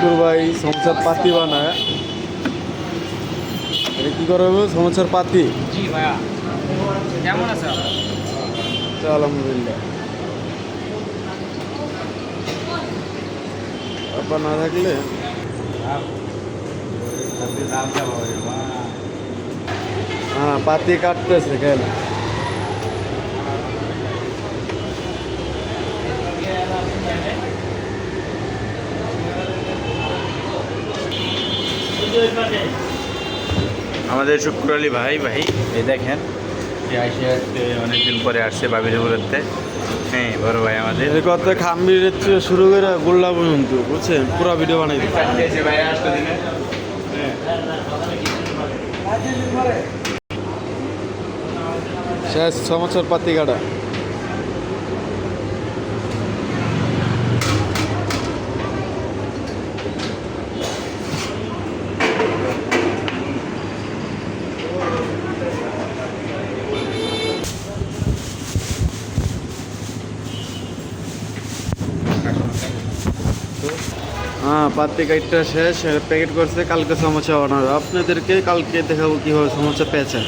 শুকুর ভাই সমস্যার পাতি বানায়। এটা কি করে হবে? সমস্যার পাতি। জি ভাইয়া, কেমন আছো? আলহামদুলিল্লাহ। আপা না থাকলে হ্যাঁ পাতি কাটতেছে কেন? আমাদের শুক্র আলী ভাই এই দেখেন যে আসে অনেকদিন পরে আসছে বাবির ঘুরতে। হ্যাঁ বড় ভাই আমাদের কত খাম্বির শুরু করে গোল্লা পর্যন্ত বুঝছেন, পুরো ভিডিও বানাই দিচ্ছে। ভাই আসতে দিনে শেষ সমস্যার পাতি কাটা। হ্যাঁ পাতি কাইটটা শেষ, প্যাকেট করছে, কালকে সমস্যা বানাবে। আপনাদেরকে কালকে দেখাবো কীভাবে সমস্যা পেয়েছে।